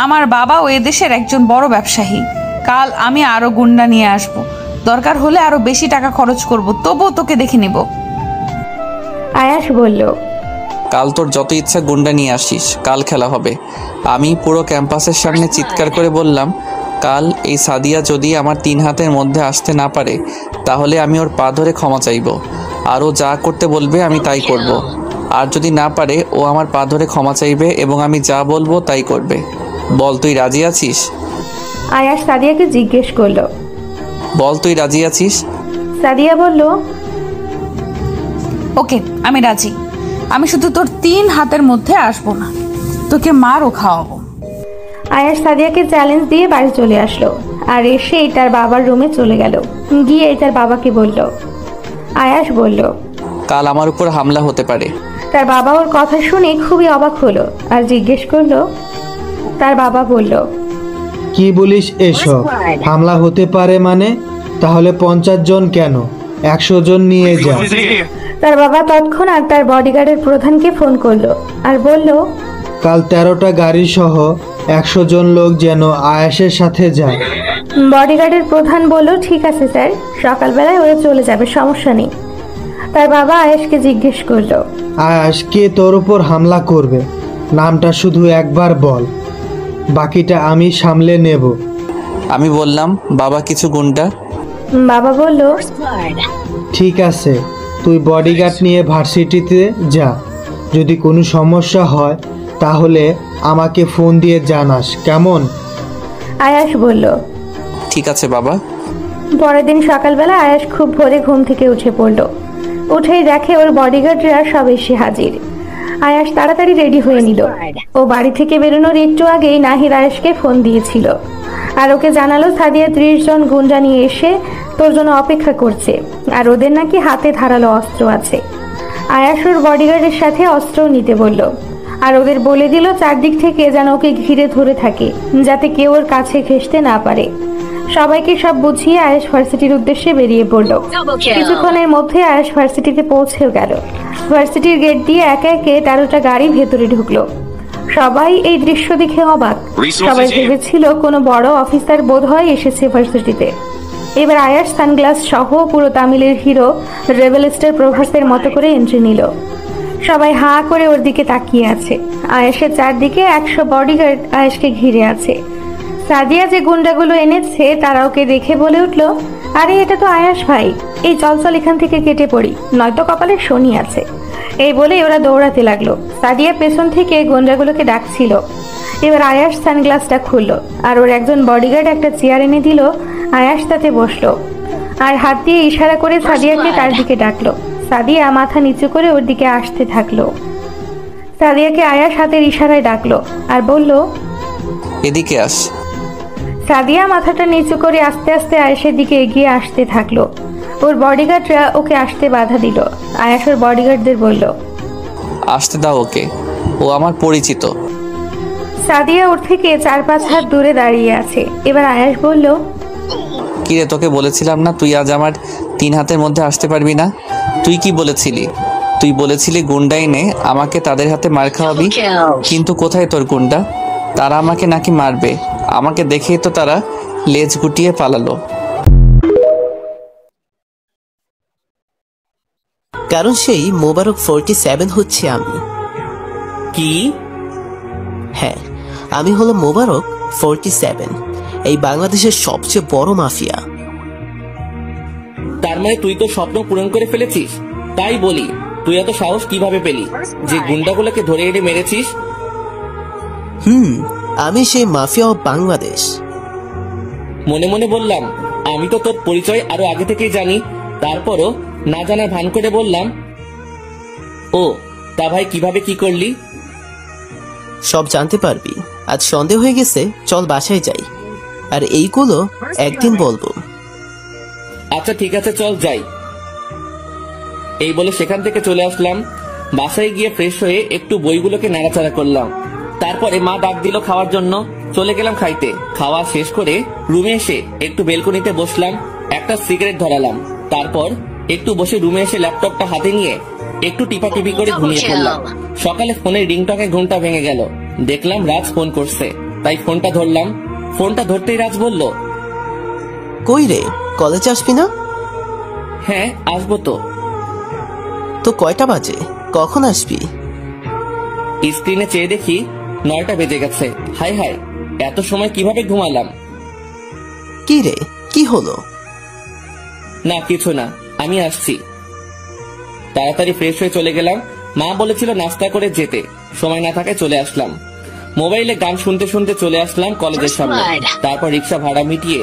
আমার বাবাও এদেশের একজন বড় ব্যবসায়ী। কাল আমি আরো গুন্ডা নিয়ে আসব, দরকার হলে আরো বেশি টাকা খরচ করব, তবুও তোকে দেখে নেব। আয়াস বলল, কাল তোর যত ইচ্ছা গুন্ডা নিয়ে আসিস, কাল খেলা হবে। আমি পুরো ক্যাম্পাসের সামনে চিৎকার করে বললাম, কাল এই সাদিয়া যদি আমার 3 হাতের মধ্যে আসতে না পারে তাহলে আমি ওর পা ধরে ক্ষমা চাইব, আর ও যা করতে বলবে আমি তাই করব। আর যদি না পারে ও আমার পা ধরে ক্ষমা চাইবে এবং আমি যা বলবো তাই করবে। বল তুই রাজি আছিস? আয়াস সাদিয়াকে জিজ্ঞেস করলো, বল তুই রাজি আছিস? সাদিয়া বলল, ওকে, আমি রাজি। আমি শুধু তোর 3 হাতের মধ্যে আসবো না, তোকে মারও খাওয়াবো। আয়াস সাদিয়াকে চ্যালেঞ্জ দিয়ে বাড়ি চলে আসলো, আর এসেই তার বাবার রুমে চলে গেল। গিয়ে তার বাবাকে বলল। আয়াস বলল, কাল আমার উপর হামলা হতে পারে। তার বাবা ওর কথা শুনে খুবই অবাক হলো আর জিজ্ঞেস করলো। তার বাবা বলল, কি বলিস এসব? হামলা হতে পারে মানে? তাহলে 50 জন কেন, 100 জন নিয়ে যা। তার বাবা তৎক্ষণাৎ তার বডিগার্ডের প্রধানকে ফোন করলো আর বলল, কাল 13টা গাড়ি সহ 100 জন লোক যেন আয়াসের সাথে যায়। বডিগার্ডের প্রধান বলল, ঠিক আছে স্যার, সকালবেলায় ওরা চলে যাবে, সমস্যা নেই। তার বাবা আয়াসকে জিজ্ঞেস করলো, আয়াস কে তোর উপর হামলা করবে? নামটা শুধু একবার বল, বাকিটা আমি সামলে নেব। আমি বললাম, বাবা কিছু গুন্ডা। বাবা বলল, ঠিক আছে, তুই বডিগার্ড নিয়ে ভার্সিটিতে যা। যদি কোনো সমস্যা হয় তাহলে আমাকে ফোন দিয়ে জানাস, কেমন? আয়াস বলল, ঠিক আছে বাবা। পরের দিন সকালবেলা আয়াস খুব ভোরে ঘুম থেকে উঠে পড়ল। উঠেই দেখে ওর বডিগার্ডরা সব এসে হাজির। আয়াস তাড়াতাড়ি রেডি হয়ে নিল। ও বাড়ি থেকে বেরোনোর একটু আগেই নাহিদ আয়াসকে ফোন দিয়েছিল আর ওকে জানালো সাদিয়া 30 জন গুন্ডা নিয়ে এসে তোর জন্য অপেক্ষা করছে, আর ওদের নাকি হাতে ধারালো অস্ত্র আছে। আয়াস ওর বডিগার্ডের সাথে অস্ত্র নিতে বলল, আর ওদের বলে দিল চারদিক থেকে যেন ওকে ঘিরে ধরে থাকে, যাতে কেউ ওর কাছে ঘেঁষতে না পারে। সবাইকে সব বুঝিয়ে আয়াস ভার্সিটির উদ্দেশ্যে বেরিয়ে পড়ল। কিছুক্ষণের মধ্যে আয়াস ভার্সিটিতে পৌঁছেও গেল। ভার্সিটির গেট দিয়ে একে একে 13টা গাড়ি ভেতরে ঢুকলো। সবাই এই দৃশ্য দেখে অবাক। সবাই ভেবেছিল কোনো বড় অফিসার বোধহয় এসেছে ভার্সিটিতে। এবার আয়াস সানগ্লাস সহ পুরো তামিলের হিরো রেবেল স্টার প্রভাসের মতো করে এন্ট্রি নিল। সবাই হাঁ করে ওর দিকে তাকিয়ে আছে। আয়াসের চারদিকে 100 বডিগার্ড আয়াসকে ঘিরে আছে। সাদিয়া যে গুন্ডাগুলো এনেছে তারা ওকে দেখে বলে উঠল, আরে এটা তো আয়াস ভাই, এই চল চল এখান থেকে কেটে পড়ি, নয়তো কপালে শনি আছে। এই বলে ওরা দৌড়াতে লাগলো। সাদিয়া পেছন থেকে গুন্ডাগুলোকে ডাকছিল। এবার আয়াস সানগ্লাসটা খুললো আর ওর একজন বডিগার্ড একটা চেয়ার এনে দিল। আয়াস তাতে বসলো আর হাত দিয়ে ইশারা করে সাদিয়াকে তার দিকে ডাকলো। সাদিয়া মাথা নিচু করে ওর দিকে আসতে থাকলো। সাদিয়াকে আয়াস হাতের ইশারায় ডাকলো আর বলল, এদিকে আস। সাদিয়া মাথাটা নিচু করে আস্তে আস্তে আয়াসের দিকে এগিয়ে আসতে থাকলো। ওর বডিগার্ডরা ওকে আসতে বাধা দিল। আয়াস ওর বডিগার্ডদের বলল, আসতে দাও ওকে, ও আমার পরিচিত। সাদিয়া ওর থেকে 4-5 হাত দূরে দাঁড়িয়ে আছে। এবার আয়াস বলল, কিরে, তোকে বলেছিলাম না তুই আজ আমার 3 হাতের মধ্যে আসতে পারবি না? তুই কি বলেছিলি? তুই বলেছিলি গুন্ডা এনে আমাকে তাদের হাতে মার খাওয়াবি, কিন্তু কোথায় তোর গুন্ডা? তারা আমাকে নাকি মারবে, আমাকে দেখেই তো তারা লেজ গুটিয়ে পালালো। কারণ সেই মোবারক 47 হচ্ছে আমি। কি? হ্যাঁ, আমি হলো মোবারক 47, এই বাংলাদেশের সবচেয়ে বড় মাফিয়া। তার মানে তুই তো স্বপ্ন পূরণ করে ফেলেছিস? তাই বলি, তুই এত সাহস কিভাবে পেলি যে গুন্ডাগুলোকে ধরে এনে মেরেছিস? আমি সেই মাফিয়া অফ বাংলাদেশ। মনে মনে বললাম, আমি তো তোর পরিচয় আরো আগে থেকেই জানি, তারপরও না জানার ভান করে বললাম, ও তা ভাই কিভাবে কি করলি? সব জানতে পারবি। আজ সন্দেহ হয়ে গেছে, চল বাসায় যাই, আর এইগুলো একদিন বলবো। আচ্ছা ঠিক আছে, চল যাই। এই বলে সেখান থেকে চলে আসলাম। বাসায় গিয়ে ফ্রেশ হয়ে একটু বইগুলোকে নাড়াচাড়া করলাম। তারপরে মা ডাক দিল খাওয়ার জন্য। চলে গেলাম খাইতে। খাওয়া শেষ করে রুমে এসে একটু বেলকনিতে বসলাম, একটা সিগারেট ধরালাম। তারপর একটু বসে রুমে এসে ল্যাপটপটা হাতে নিয়ে একটু টিপাটিপি করে ঘুমিয়ে পড়লাম। সকালে ফোনের রিংটনে ঘুমটা ভেঙে গেল। দেখলাম রাজ ফোন করছে। তাই ফোনটা ধরলাম। ফোনটা ধরতেই রাজ বলল, কই রে, কলেজে আসবি না? হ্যাঁ আসবো তো। তো কয়টা বাজে, কখন আসবি? স্ক্রিনে চেয়ে দেখি 9টা বেজে গেছে। হাই হাই, এত সময় কিভাবে ঘুমালাম? কি রে, কি হলো? না কিছু না, আমি আসছি। তাড়াতাড়ি ফ্রেশ হয়ে চলে গেলাম। মা বলেছিল নাস্তা করে যেতে, সময় না থাকায় চলে আসলাম। মোবাইলে গান শুনতে শুনতে চলে আসলাম কলেজের সামনে। তারপর রিক্সা ভাড়া মিটিয়ে